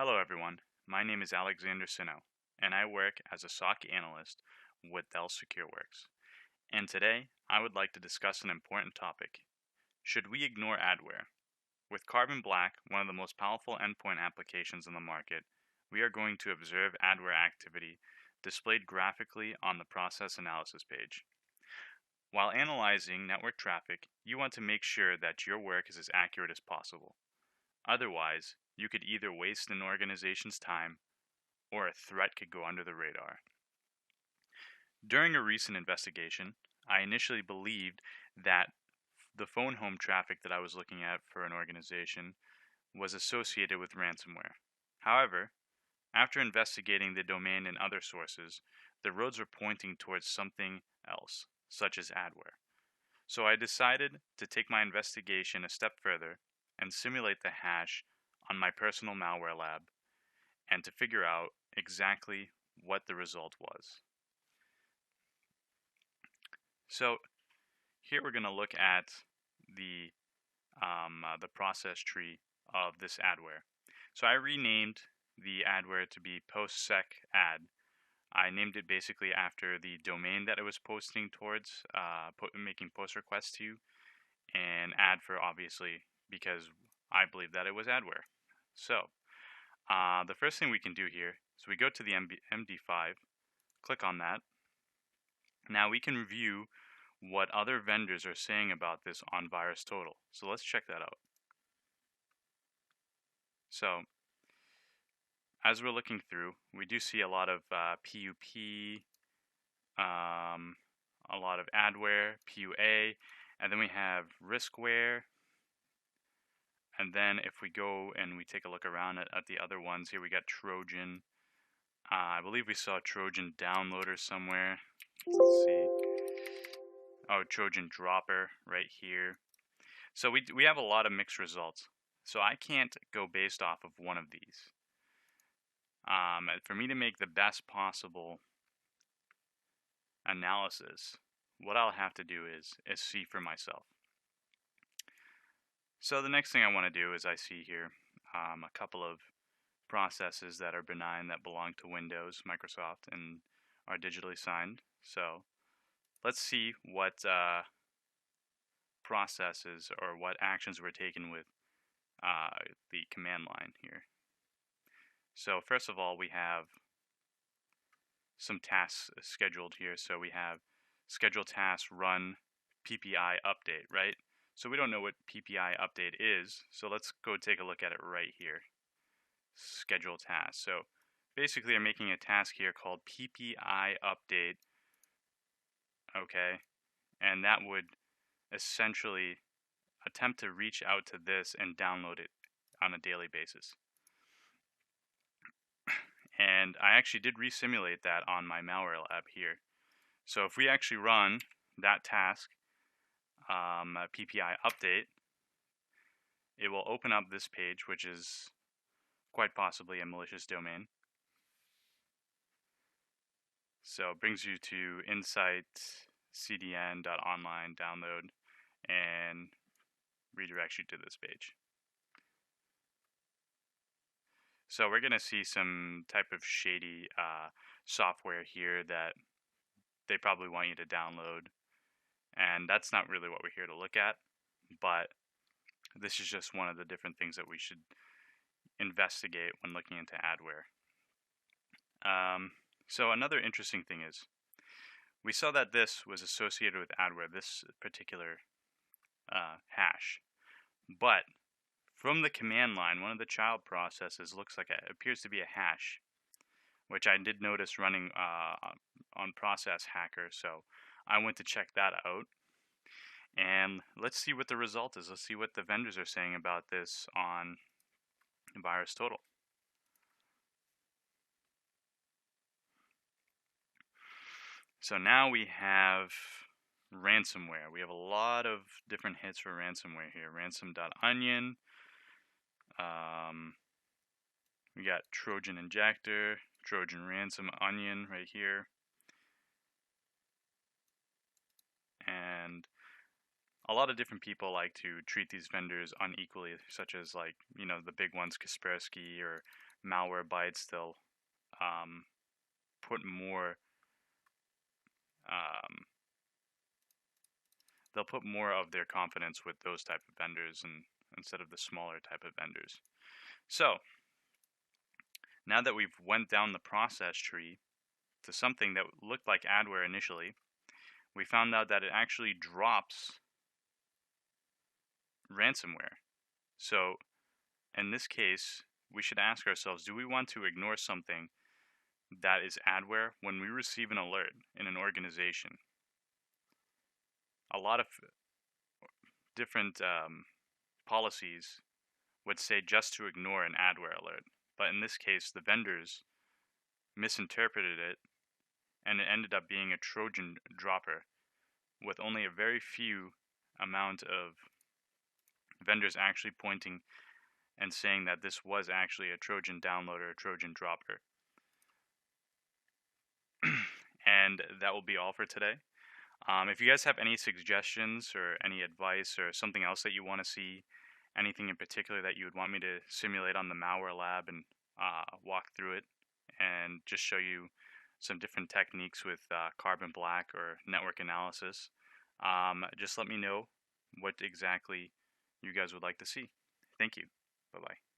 Hello, everyone. My name is Alexander Sino, and I work as a SOC analyst with Dell SecureWorks. And today, I would like to discuss an important topic. Should we ignore adware? With Carbon Black, one of the most powerful endpoint applications on the market, we are going to observe adware activity displayed graphically on the process analysis page. While analyzing network traffic, you want to make sure that your work is as accurate as possible. Otherwise, you could either waste an organization's time or a threat could go under the radar. During a recent investigation, I initially believed that the phone home traffic that I was looking at for an organization was associated with ransomware. However, after investigating the domain and other sources, the roads were pointing towards something else, such as adware. So I decided to take my investigation a step further and simulate the hash on my personal malware lab and to figure out exactly what the result was. So here we're going to look at the process tree of this adware. So I renamed the adware to be postsec ad. I named it basically after the domain that it was posting towards, making post requests to, and ad for obviously because I believe that it was adware. So the first thing we can do here is we go to the MD5, click on that. Now we can review what other vendors are saying about this on VirusTotal. So let's check that out. So as we're looking through, we do see a lot of PUP, a lot of adware, PUA, and then we have riskware. And then if we go and we take a look around at the other ones, here we got Trojan. I believe we saw Trojan downloader somewhere. Let's see. Oh, Trojan dropper right here. So we have a lot of mixed results. So I can't go based off of one of these. For me to make the best possible analysis, what I'll have to do is see for myself. So the next thing I want to do is I see here a couple of processes that are benign that belong to Windows, Microsoft, and are digitally signed. So let's see what processes or what actions were taken with the command line here. So first of all, we have some tasks scheduled here. So we have schedule task run PPI update, right? So we don't know what PPI update is. So let's go take a look at it right here. Schedule task. So basically I'm making a task here called PPI update. Okay. And that would essentially attempt to reach out to this and download it on a daily basis. And I actually did resimulate that on my malware lab here. So if we actually run that task, PPI update, it will open up this page, which is quite possibly a malicious domain. So it brings you to insight cdn.online download and redirects you to this page. So we're going to see some type of shady software here that they probably want you to download. And that's not really what we're here to look at, but this is just one of the different things that we should investigate when looking into adware. So another interesting thing is, we saw that this was associated with adware, this particular hash, but from the command line, one of the child processes looks like it appears to be a hash, which I did notice running on Process Hacker, so I went to check that out. And let's see what the result is. Let's see what the vendors are saying about this on VirusTotal. So now we have ransomware. We have a lot of different hits for ransomware here. Ransom.onion. We got Trojan injector, Trojan ransom onion right here. And a lot of different people like to treat these vendors unequally, such as the big ones, Kaspersky or Malwarebytes, um, put more um, they'll put more of their confidence with those type of vendors and instead of the smaller type of vendors. So now that we've went down the process tree to something that looked like Adware initially, we found out that it actually drops ransomware. So in this case, we should ask ourselves, do we want to ignore something that is adware when we receive an alert in an organization? A lot of different policies would say just to ignore an adware alert, but in this case, the vendors misinterpreted it and it ended up being a trojan dropper with only a very few amount of vendors actually pointing and saying that this was actually a trojan downloader, a trojan dropper. And that will be all for today. If you guys have any suggestions or any advice or something else that you want to see, anything in particular that you would want me to simulate on the malware lab and walk through it and just show you some different techniques with carbon black or network analysis, just let me know what exactly you guys would like to see. Thank you. Bye-bye.